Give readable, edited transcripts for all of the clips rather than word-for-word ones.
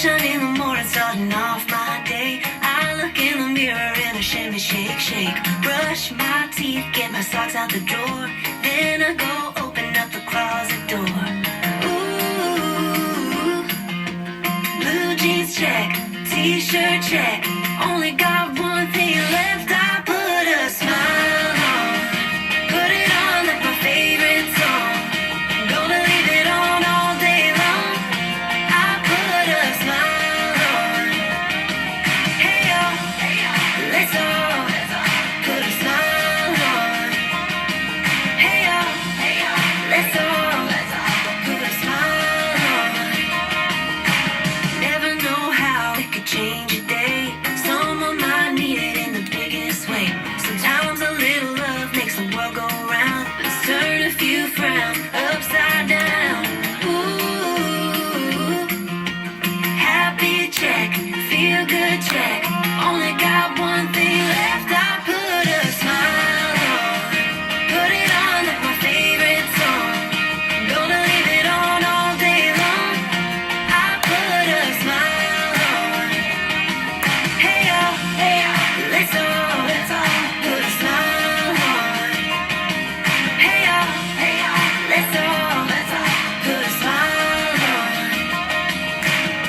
sunshine in the morning, starting off my day. I look in the mirror and I shimmy, shake, shake. Brush my teeth, get my socks out the drawer. Then I go open up the closet door. Ooh, blue jeans check, t-shirt check. Only got one thing left. I put a smile on, put it on like my favorite song. Gonna leave it on all day long. I put a smile on. Hey y'all, let's all put a smile on. Hey y'all, let's all put a smile on. Never know how it could change a day. Someone might need it in the biggest way. Sometimes a little love makes the world go round. Let's turn a few frowns upside down. Ooh, happy check, feel good check. Only got one thing left. I put a smile on, put it on like my favorite song. Gonna leave it on all day long. I put a smile on. Hey y'all, let's all put a smile on. Hey y'all, let's all put a smile on.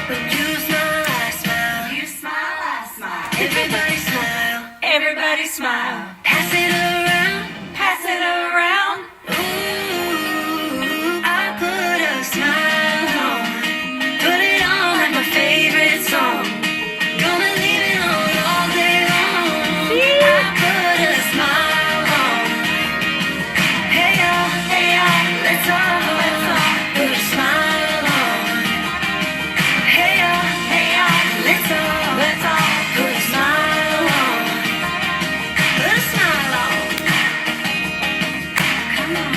When you smile, I smile. You smile, I smile. Everybody smile. Everybody smile. Pass it around. Pass it around. Ooh, I put a smile on. Put it on like my favorite song. Gonna leave it on all day long. I put a smile on. Hey y'all, let's all put a smile on. Hey y'all, let's all put a smile on. Put a smile on. Come on.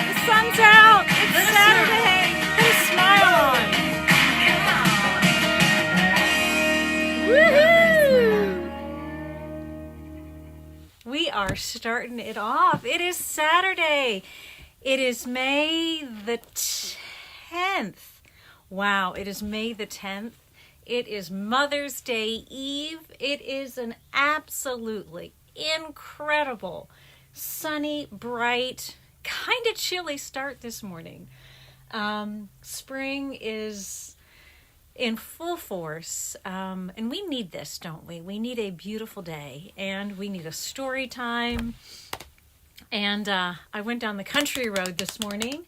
The sun's out. It's Saturday. Put a smile on. Come on. Woohoo! We are starting it off. It is Saturday. It is May the 10th. Wow, it is May the 10th. It is Mother's Day Eve. It is an absolutely incredible, sunny, bright, kind of chilly start this morning. Spring is in full force, and we need this, don't we? We need a beautiful day, and we need a story time. And I went down the country road this morning,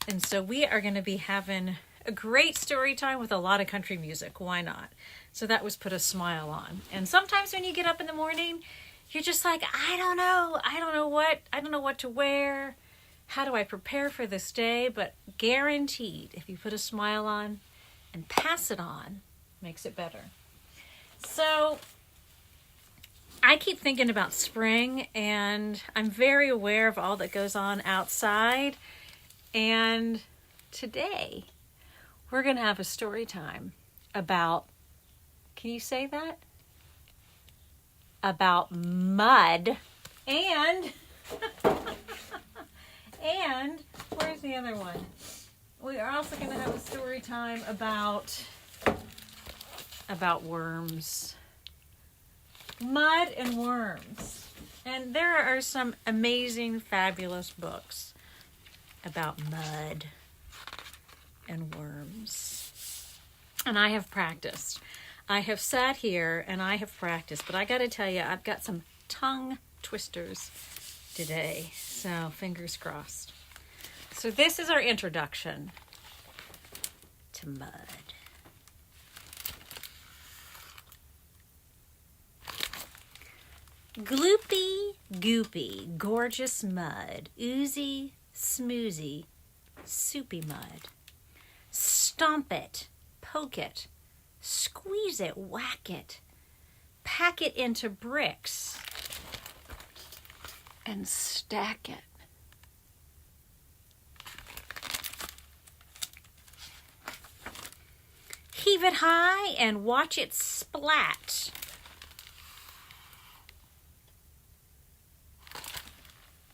and so we are going to be having a great story time with a lot of country music. Why not? So that was put a smile on. And sometimes when you get up in the morning, you're just like, I don't know what to wear. How do I prepare for this day? But guaranteed, if you put a smile on and pass it on, makes it better. So I keep thinking about spring, and I'm very aware of all that goes on outside. And today, we're going to have a story time about, can you say that? About mud and, and where's the other one? We are also going to have a story time about worms. Mud and worms. And there are some amazing, fabulous books about mud and worms. And I have practiced. I have sat here and I have practiced, but I got to tell you, I've got some tongue twisters today. So fingers crossed. So this is our introduction to mud. Gloopy, goopy, gorgeous mud, oozy, smoozy, soupy mud. Stomp it, poke it, squeeze it, whack it, pack it into bricks, and stack it. Heave it high and watch it splat.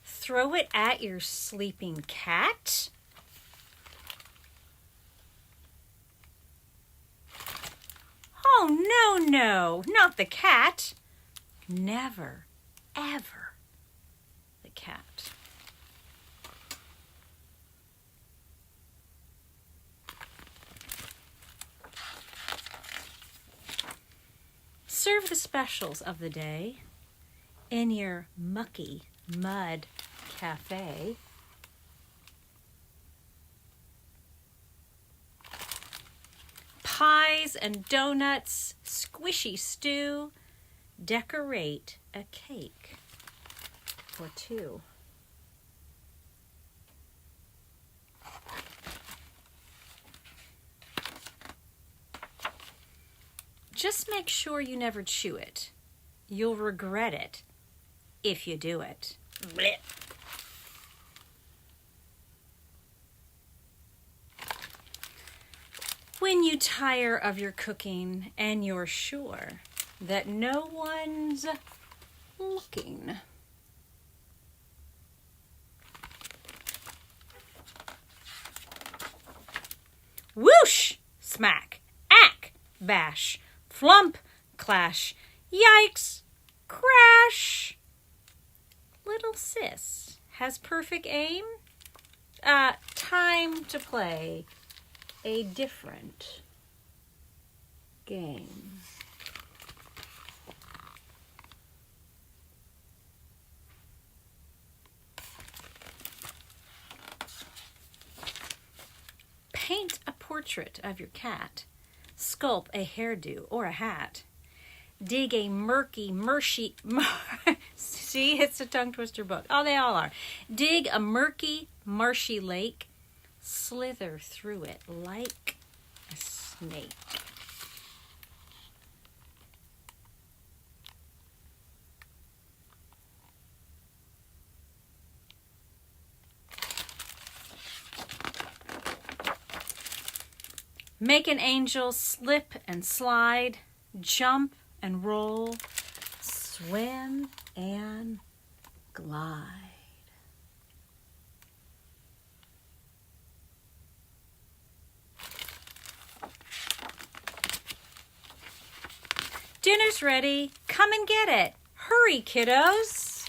Throw it at your sleeping cat. Oh no, not the cat. Never, ever the cat. Serve the specials of the day in your mucky mud cafe. Pies and donuts, squishy stew, decorate a cake for two. Just make sure you never chew it. You'll regret it if you do it. Blech. When you tire of your cooking and you're sure that no one's looking, whoosh, smack, ack, bash, flump, clash, yikes, crash. Little sis has perfect aim. Time to play a different game. Paint a portrait of your cat. Sculpt a hairdo or a hat. Dig a see, it's a tongue twister book. Oh, they all are. Dig a murky, marshy lake. Slither through it like a snake. Make an angel slip and slide, jump and roll, swim and glide. Dinner's ready. Come and get it. Hurry, kiddos.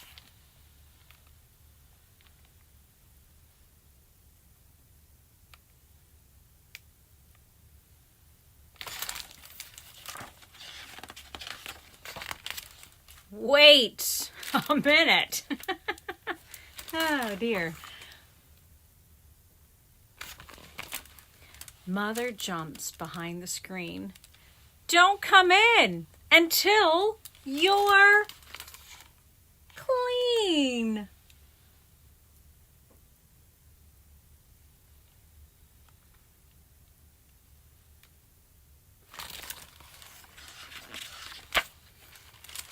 Wait a minute. Oh, dear. Mother jumps behind the screen. Don't come in until you're clean.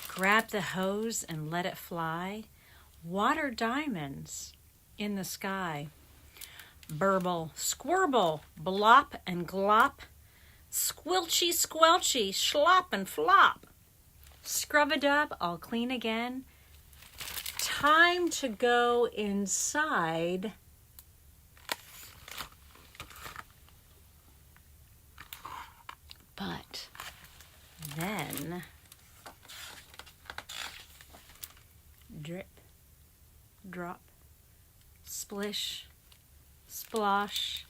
Grab the hose and let it fly. Water diamonds in the sky. Burble, squirble, blop and glop. Squilchy, squelchy, slop and flop. Scrub-a-dub, all clean again. Time to go inside. But then drip, drop, splish, splosh,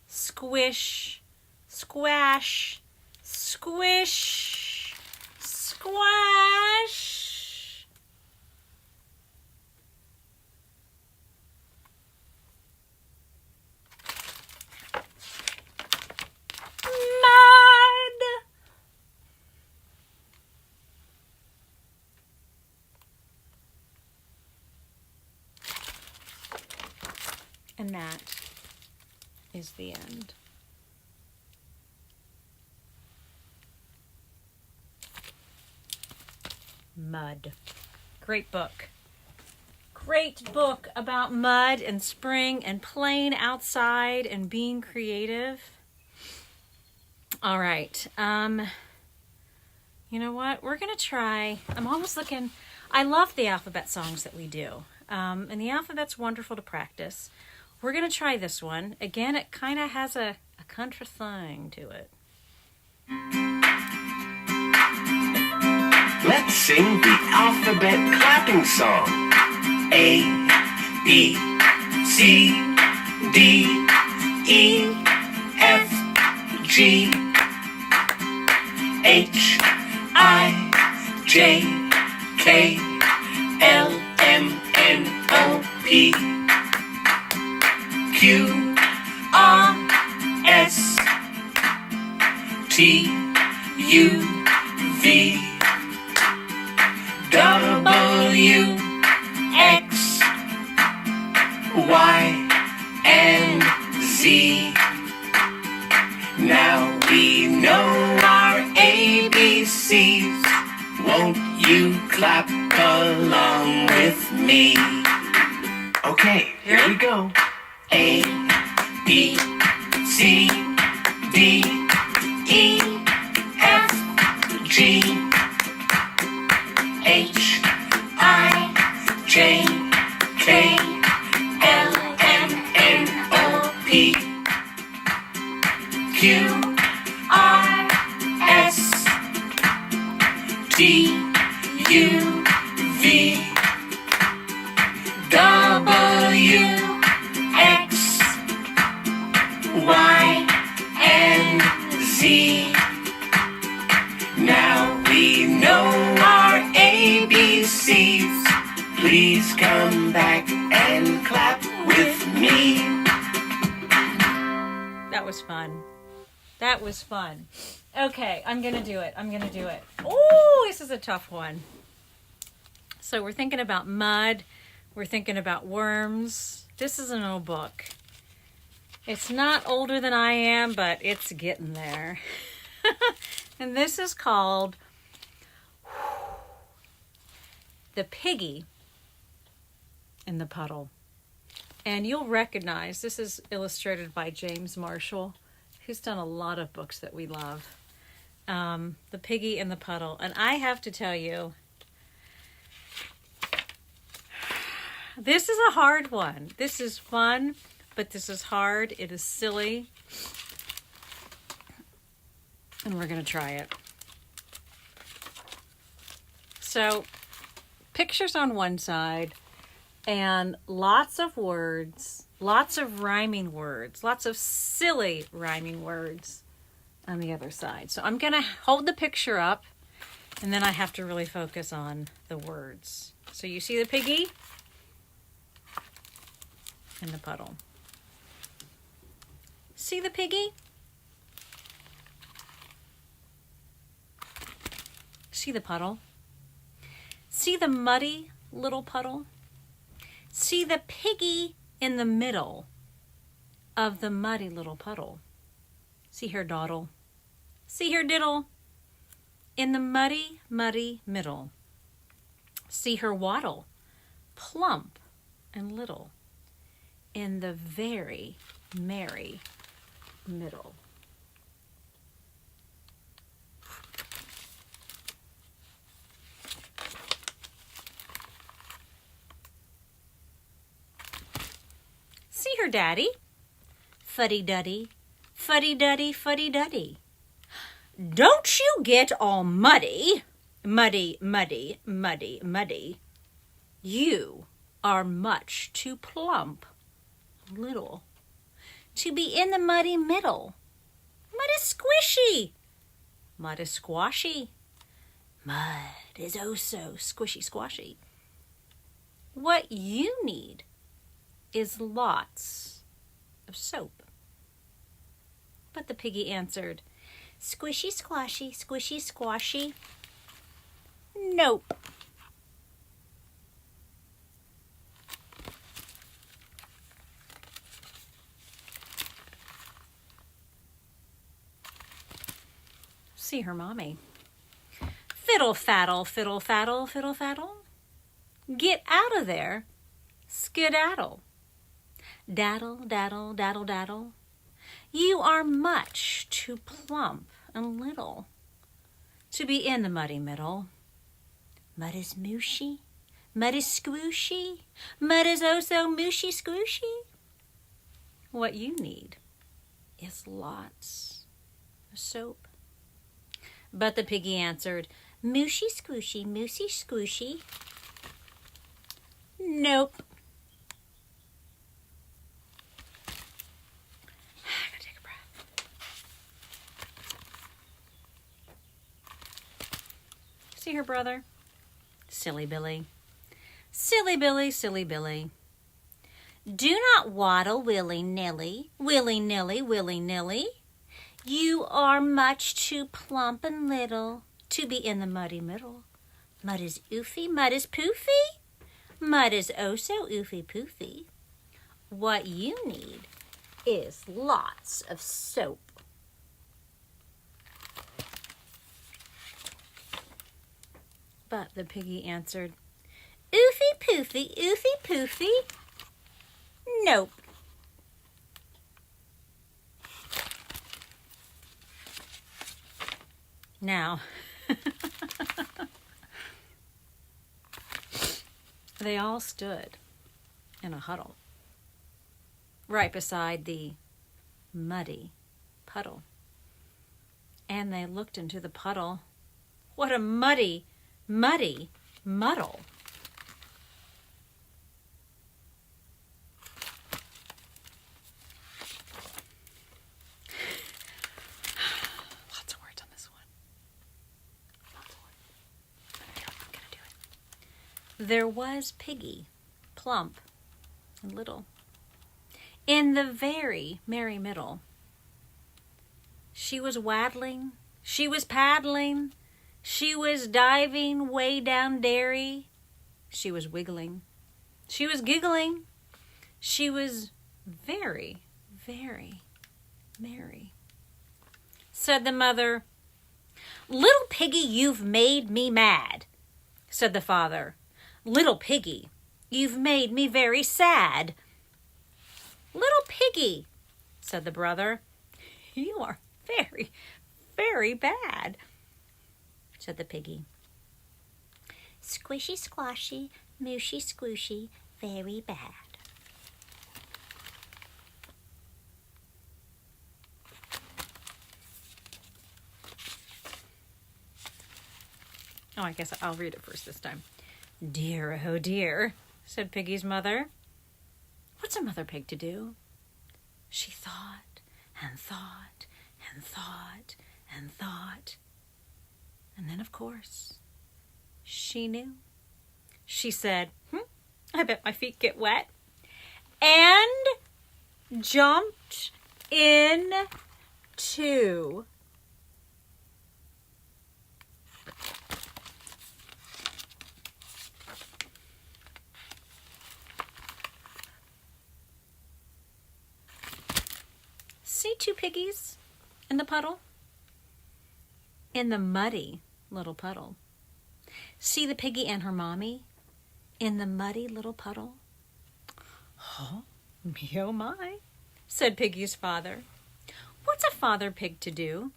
squish, squash, squish, squash. Mud. And that is the end. Mud. Great book. Great book about mud and spring and playing outside and being creative. All right. You know what? We're going to try. I'm almost looking. I love the alphabet songs that we do. And the alphabet's wonderful to practice. We're going to try this one. Again, it kind of has a country thing to it. Let's sing the alphabet clapping song. A, B, C, D, E, F, G, H, I, J, K, L, M, N, O, P, Q, R, S, T, U, V, W, X, Y, and Z. Now we know our ABCs. Won't you clap along with me? Okay, here we go. A, B, C, D, E, F, G, H, I, J, K, L, M, N, O, P, Q, R, S, T, U, V, W, X, Y, and Z. Now we know our ABCs. Please come back and clap with me. That was fun. That was fun. Okay, I'm going to do it. Oh, this is a tough one. So we're thinking about mud. We're thinking about worms. This is an old book. It's not older than I am, but it's getting there. And this is called The Piggy in the Puddle. And you'll recognize, this is illustrated by James Marshall, who's done a lot of books that we love. The Piggy in the Puddle. And I have to tell you, this is a hard one. This is fun, but this is hard. It is silly. And we're going to try it. So, pictures on one side, and lots of words, lots of rhyming words, lots of silly rhyming words on the other side. So I'm going to hold the picture up, and then I have to really focus on the words. So you see the piggy in the puddle. See the piggy? See the puddle? See the muddy little puddle? See the piggy in the middle of the muddy little puddle. See her dawdle. See her diddle. In the muddy, muddy middle. See her waddle, plump and little. In the very merry middle. See her daddy, fuddy-duddy, fuddy-duddy, fuddy-duddy. Don't you get all muddy, muddy, muddy, muddy, muddy. You are much too plump, little, to be in the muddy middle. Mud is squishy, mud is squashy. Mud is oh so squishy squashy. What you need is lots of soap. But the piggy answered, squishy squashy, squishy squashy. Nope. See her mommy. Fiddle faddle, fiddle faddle, fiddle faddle. Get out of there, skedaddle. Daddle, daddle, daddle, daddle. You are much too plump and little to be in the muddy middle. Mud is mushy, mud is squooshy, mud is oh so mushy squooshy. What you need is lots of soap. But the piggy answered, Mooshy squishy, moosey squishy. Nope. I gotta take a breath. See her brother? Silly Billy. Silly Billy, silly Billy. Do not waddle willy-nilly, willy-nilly, willy-nilly. You are much too plump and little to be in the muddy middle. Mud is oofy, mud is poofy. Mud is oh so oofy poofy. What you need is lots of soap. But the piggy answered, oofy poofy, oofy poofy. Nope. Now, they all stood in a huddle right beside the muddy puddle. And they looked into the puddle. What a muddy, muddy muddle. Lots of words on this one. Lots of words. I'm gonna do it. There was Piggy, plump and little, in the very merry middle. She was waddling, she was paddling, she was diving way down dairy, she was wiggling, she was giggling, she was very, very merry. Said the mother, little piggy, you've made me mad. Said the father, little piggy, you've made me very sad. Little piggy, said the brother, you are very, very bad. Said the piggy, squishy squashy, mooshy squishy, very bad. Oh, I guess I'll read it first this time. Dear, oh dear, said Piggy's mother. What's a mother pig to do? She thought and thought and thought and thought. And then, of course, she knew. She said, I bet my feet get wet. And jumped in two. See two piggies in the puddle? In the muddy little puddle. See the piggy and her mommy in the muddy little puddle? Oh, me oh my, said Piggy's father. What's a father pig to do?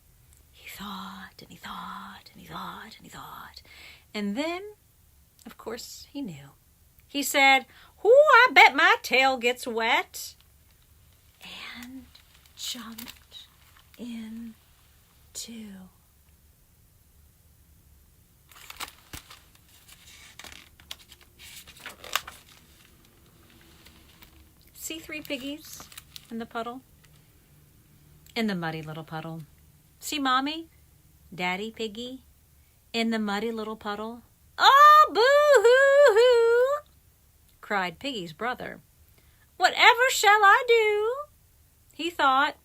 He thought and he thought and he thought and he thought. And then, of course, he knew. He said, I bet my tail gets wet. And jumped in two. See three piggies in the puddle? In the muddy little puddle. See Mommy, Daddy Piggy in the muddy little puddle? Oh, boo-hoo-hoo, cried Piggy's brother. Whatever shall I do? He thought,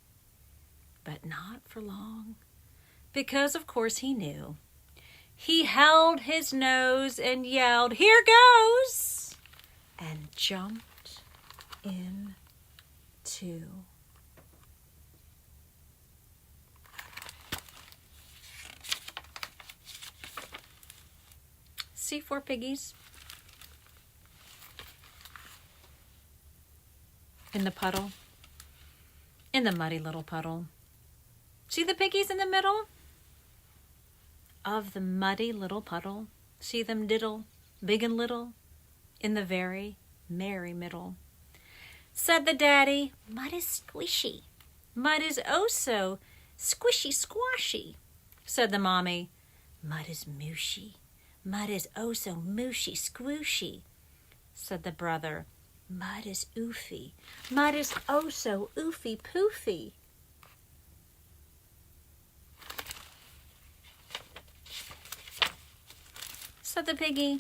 but not for long, because of course he knew. He held his nose and yelled, here goes, and jumped in two. See four piggies in the puddle? In the muddy little puddle. See the piggies in the middle of the muddy little puddle? See them diddle, big and little, in the very merry middle. Said the daddy, mud is squishy. Mud is oh so squishy squashy. Said the mommy, Mud is mushy. Mud is oh so mushy, squooshy, said the brother. Mud is oofy. Mud is oh so oofy poofy. Said the piggy.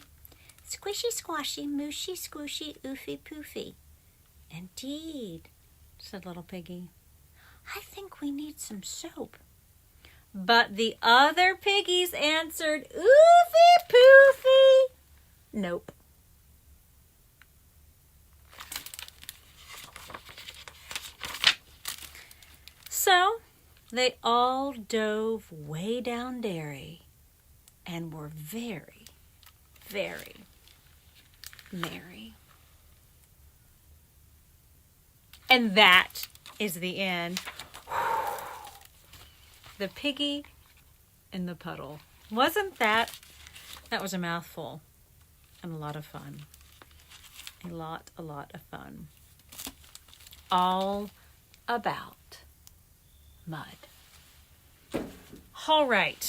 Squishy squashy, mushy squooshy, oofy poofy. Indeed, said little piggy. I think we need some soap. But the other piggies answered, oofy poofy. Nope. So they all dove way down dairy and were very, very merry. And that is the end. The piggy in the puddle. Wasn't that? That was a mouthful and a lot of fun. A lot of fun. All about mud. All right.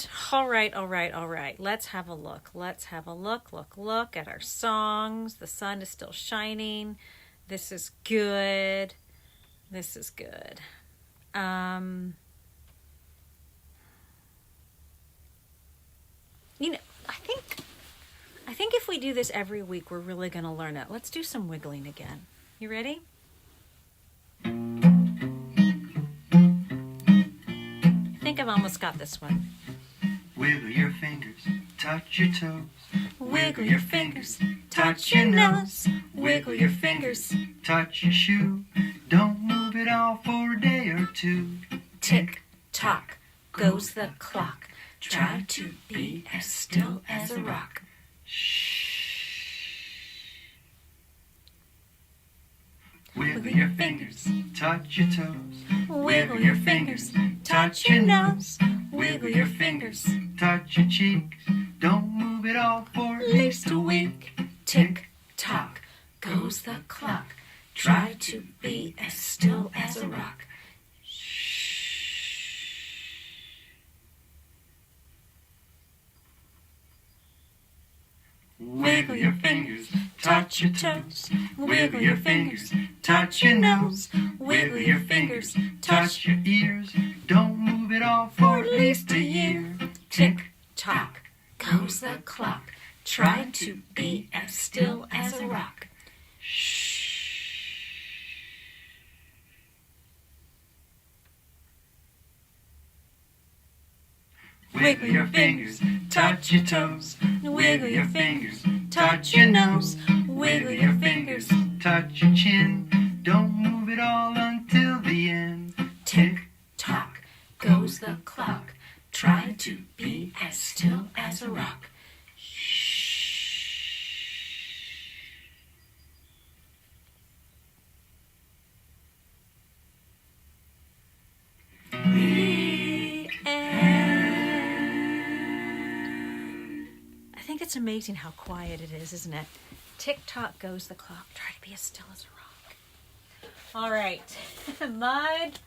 Let's have a look. Look at our songs. The sun is still shining. This is good. You know, I think if we do this every week, we're really going to learn it. Let's do some wiggling again. You ready? I think I've almost got this one. Wiggle your fingers, touch your toes. Wiggle your fingers, touch your nose. Wiggle your fingers, touch your shoe. Don't move it all for a day or two. tick tock goes the clock. Try to be as still as a rock. Wiggle your fingers, touch your toes. Wiggle your fingers, touch your nose. Wiggle your fingers, touch your cheeks. Don't move it all for at least a week. Tick tock goes the clock. Try to be as still as a rock. Wiggle your fingers, touch your toes. Wiggle your fingers, touch your nose. Wiggle your fingers, touch your ears. Don't move it all for at least a year. Tick tock goes the clock. Try to be as still as a rock. Wiggle your fingers, touch your toes. Wiggle your fingers, touch your nose. Wiggle your fingers, touch your chin. Don't move it all until the end. tick tock goes the clock. Try to be as still as a rock. The end. I think it's amazing how quiet it is, isn't it? Tick tock goes the clock. Try to be as still as a rock. All right. Mud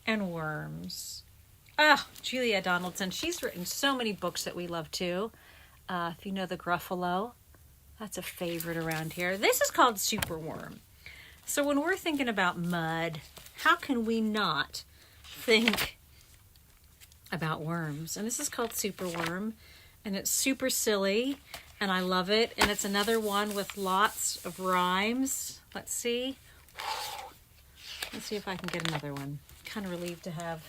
and worms. Oh, Julia Donaldson. She's written so many books that we love too. If you know the Gruffalo, that's a favorite around here. This is called Superworm. So when we're thinking about mud, how can we not think about worms? And this is called Superworm, and it's super silly, and I love it. And it's another one with lots of rhymes. Let's see. Let's see if I can get another one. Kind of relieved to have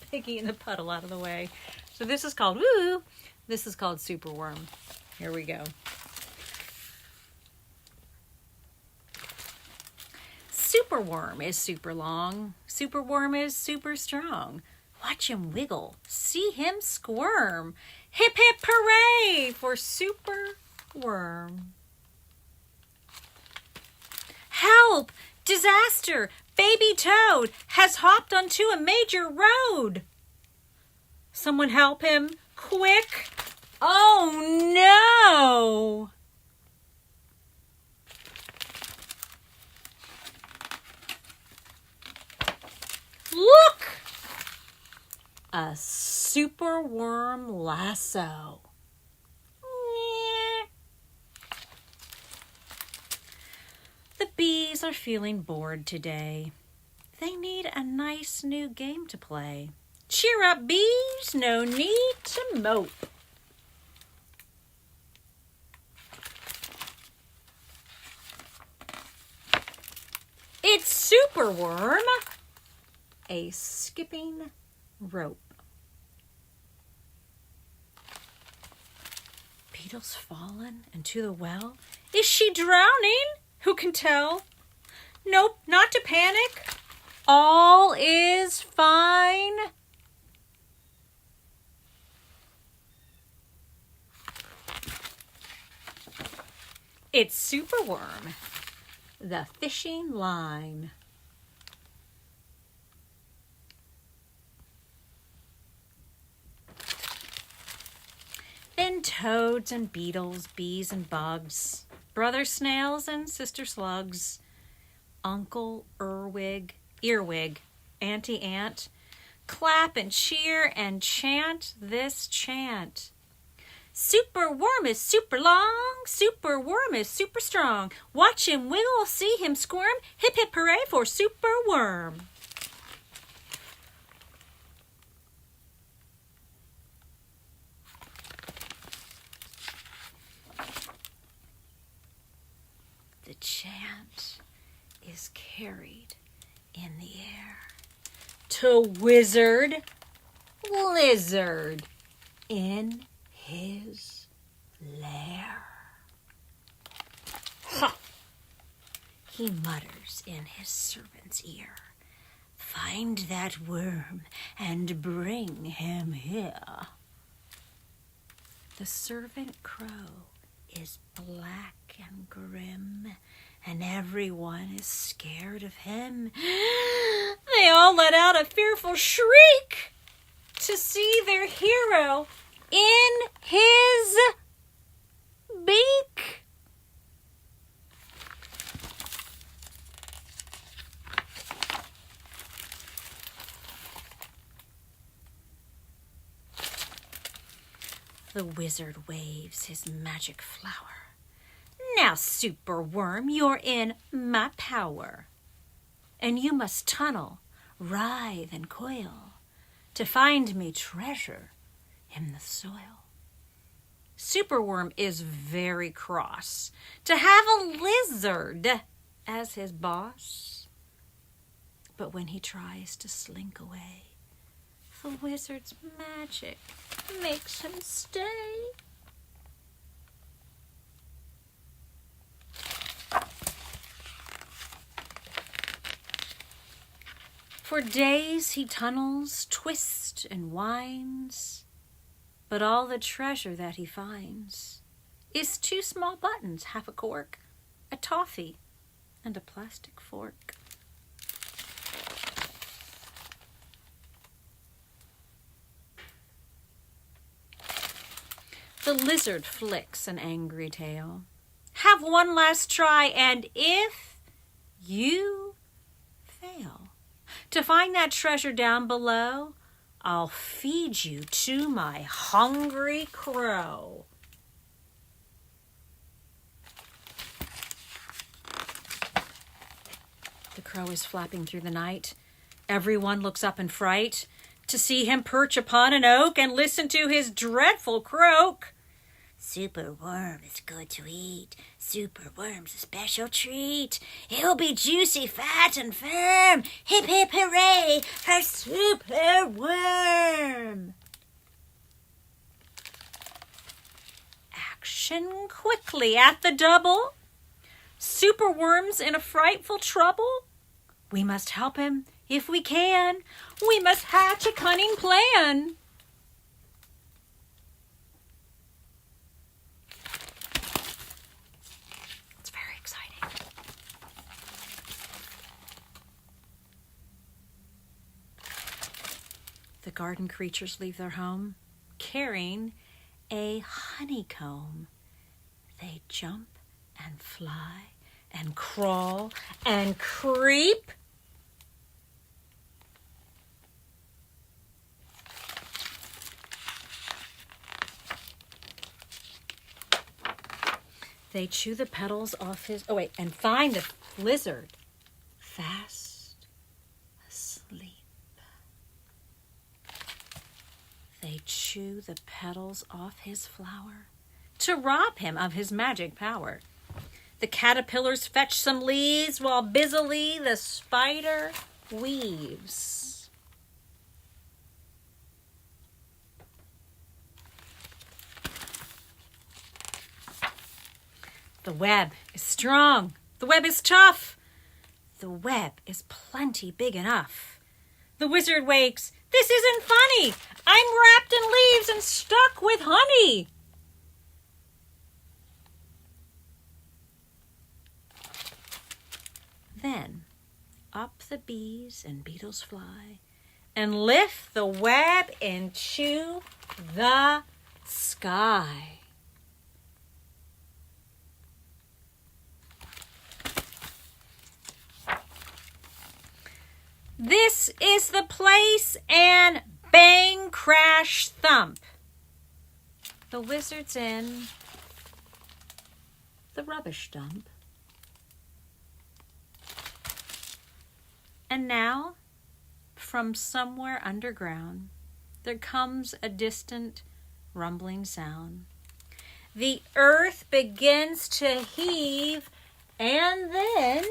Piggy in the puddle out of the way. So this is called Woo. This is called Superworm. Here we go. Superworm is super long. Superworm is super strong. Watch him wiggle. See him squirm. Hip hip hooray for Superworm. Help! Disaster! Baby Toad has hopped onto a major road. Someone help him, quick. Oh no! Look! a superworm lasso. The bees are feeling bored today. They need a nice new game to play. Cheer up, bees, no need to mope. It's Superworm, a skipping rope. Beetle's fallen into the well. Is she drowning? Who can tell? Nope, not to panic. All is fine. It's Superworm, the fishing line. Then toads and beetles, bees and bugs, brother snails and sister slugs, Uncle Earwig, Earwig, Auntie Ant, clap and cheer and chant this chant. Superworm is super long, Superworm is super strong. Watch him wiggle, see him squirm, hip hip hooray for Superworm. The chant is carried in the air to Wizard Lizard in his lair. Ha! He mutters in his servant's ear, find that worm and bring him here. The servant crow is black and grim, and everyone is scared of him. They all let out a fearful shriek to see their hero in his beak. The wizard waves his magic flower. Now, Superworm, you're in my power. And you must tunnel, writhe, and coil to find me treasure in the soil. Superworm is very cross to have a lizard as his boss. But when he tries to slink away, the wizard's magic makes him stay. For days he tunnels, twists, and winds, but all the treasure that he finds is 2 small buttons, half a cork, a toffee, and a plastic fork. The lizard flicks an angry tail. Have one last try, and if you fail to find that treasure down below, I'll feed you to my hungry crow. The crow is flapping through the night. Everyone looks up in fright to see him perch upon an oak and listen to his dreadful croak. Superworm is good to eat. Superworm's a special treat. It'll be juicy, fat, and firm. Hip, hip, hooray for Superworm. Action quickly at the double. Superworm's in a frightful trouble. We must help him if we can. We must hatch a cunning plan. The garden creatures leave their home, carrying a honeycomb. They jump and fly and crawl and creep. They chew the petals off his... Oh, wait, and find the lizard fast asleep. They chew the petals off his flower to rob him of his magic power. The caterpillars fetch some leaves while busily the spider weaves. The web is strong. The web is tough. The web is plenty big enough. The wizard wakes. This isn't funny. I'm wrapped in leaves and stuck with honey. Then up the bees and beetles fly and lift the web into the sky. This is the place, and bang, crash, thump. The wizard's in the rubbish dump. And now, from somewhere underground, there comes a distant rumbling sound. The earth begins to heave, and then...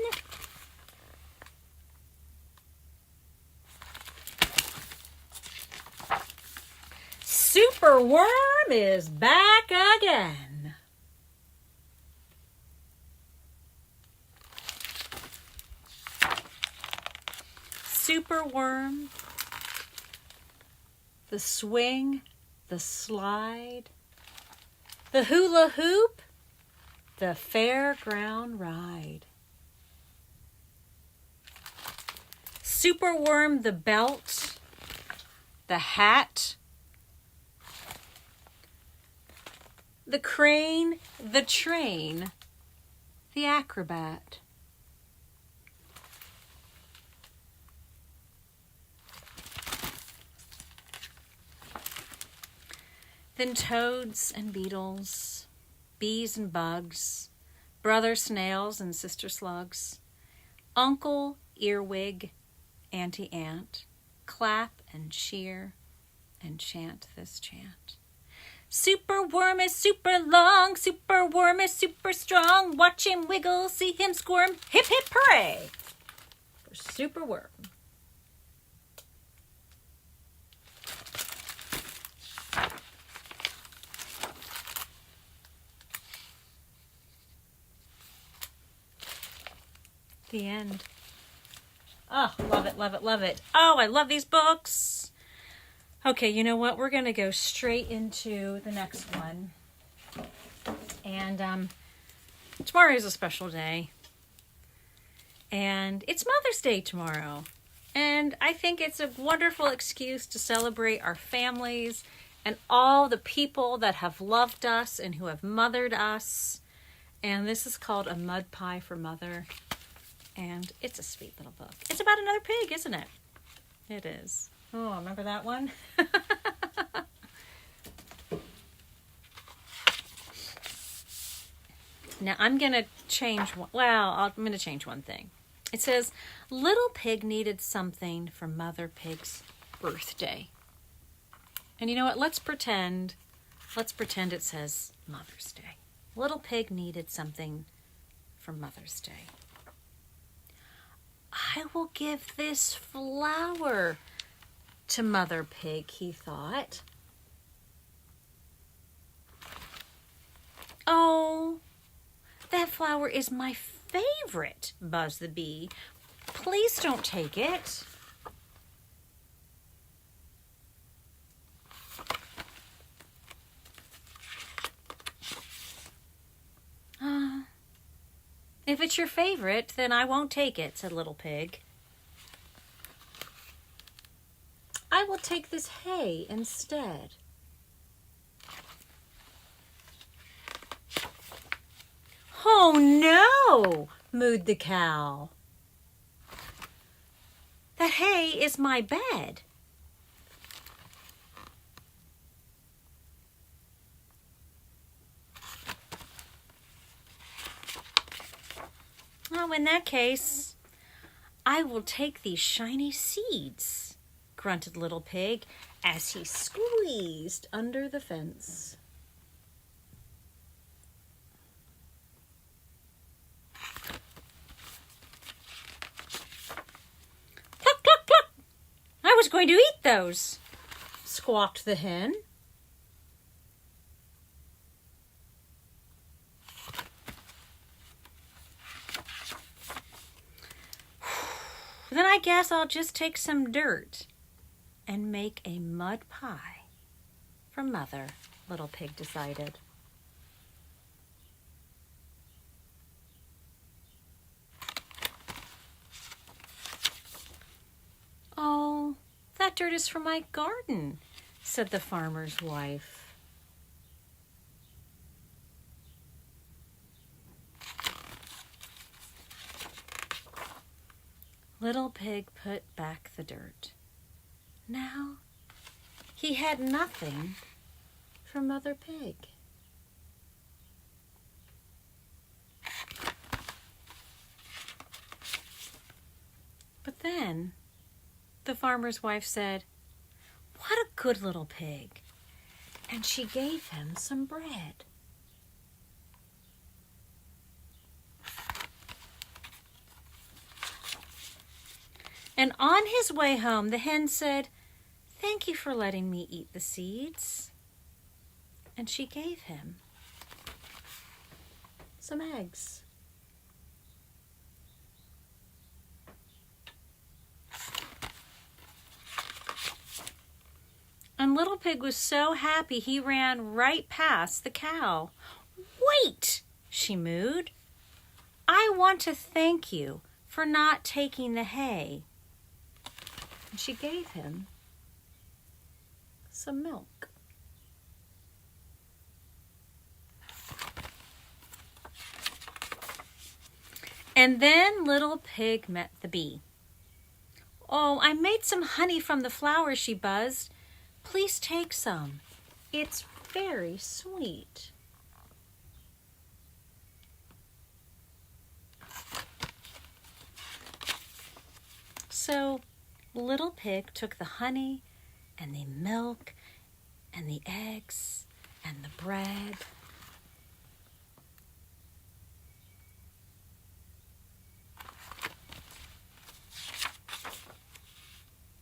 Superworm is back again. Superworm, the swing, the slide, the hula hoop, the fairground ride. Superworm, the belt, the hat, the crane, the train, the acrobat. Then toads and beetles, bees and bugs, brother snails and sister slugs, Uncle Earwig, Auntie Ant, clap and cheer and chant this chant. Superworm is super long, superworm is super strong. Watch him wiggle, see him squirm. Hip hip hooray for Superworm. The end. Oh, love it, love it, love it. Oh, I love these books. Okay, you know what? We're going to go straight into the next one. And tomorrow is a special day. And it's Mother's Day tomorrow. And I think it's a wonderful excuse to celebrate our families and all the people that have loved us and who have mothered us. And this is called A Mud Pie for Mother. And it's a sweet little book. It's about another pig, isn't it? It is. Oh, remember that one? Now, I'm going to change one. Well, I'm going to change one thing. It says, Little Pig needed something for Mother Pig's birthday. And you know what? Let's pretend it says Mother's Day. Little Pig needed something for Mother's Day. I will give this flower to Mother Pig, he thought. Oh, that flower is my favorite, buzzed the bee. Please don't take it. If it's your favorite, then I won't take it, said Little Pig. I will take this hay instead. Oh no, mooed the cow. That hay is my bed. Oh, in that case, I will take these shiny seeds, grunted Little Pig as he squeezed under the fence. Cluck, cluck, cluck! I was going to eat those, squawked the hen. Then I guess I'll just take some dirt and make a mud pie for Mother, Little Pig decided. Oh, that dirt is from my garden, said the farmer's wife. Little Pig put back the dirt. Now he had nothing for Mother Pig. But then the farmer's wife said, "What a good little pig," and she gave him some bread. And on his way home, the hen said, "Thank you for letting me eat the seeds." And she gave him some eggs. And Little Pig was so happy he ran right past the cow. "Wait," she mooed. "I want to thank you for not taking the hay." And she gave him some milk. And then Little Pig met the bee. "Oh, I made some honey from the flowers," she buzzed. "Please take some. It's very sweet." So Little Pig took the honey and the milk and the eggs and the bread.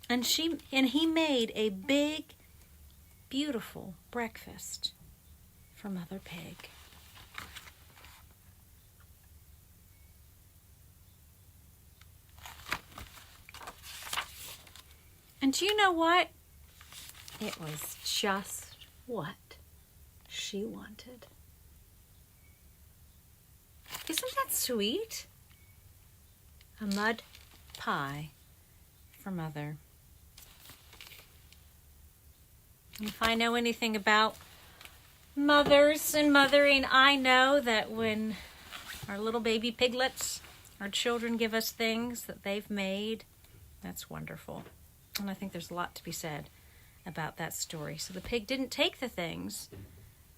And he made a big, beautiful breakfast for Mother Pig. And do you know what? It was just what she wanted. Isn't that sweet? A mud pie for Mother. And if I know anything about mothers and mothering, I know that when our little baby piglets, our children give us things that they've made, that's wonderful. And I think there's a lot to be said about that story. So the pig didn't take the things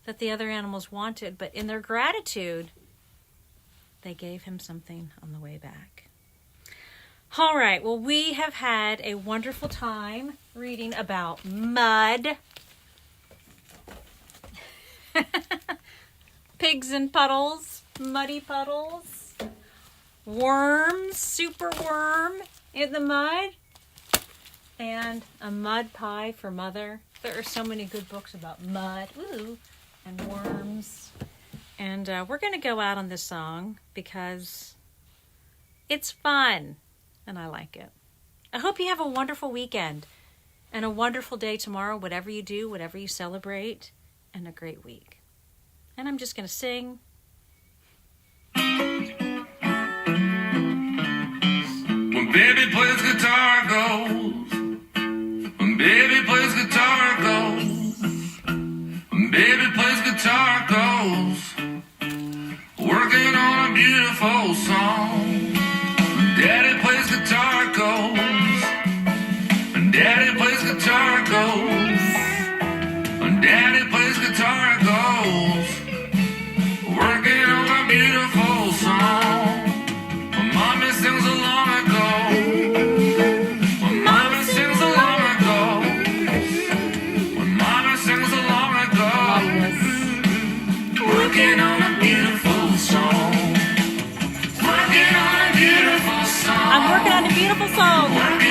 that the other animals wanted, but in their gratitude, they gave him something on the way back. All right, well, we have had a wonderful time reading about mud, pigs in puddles, muddy puddles, worms, super worm in the mud, and a mud pie for Mother. There are so many good books about mud, and worms. And we're going to go out on this song because it's fun and I like it. I hope you have a wonderful weekend and a wonderful day tomorrow, whatever you do, whatever you celebrate, and a great week. And I'm just going to sing. When baby plays guitar goes, when baby plays guitar goes, when baby plays guitar goes, working on a beautiful song. Daddy plays guitar goes, and Daddy plays guitar goes, and Daddy plays guitar goes, working on a beautiful song. beautiful song. Work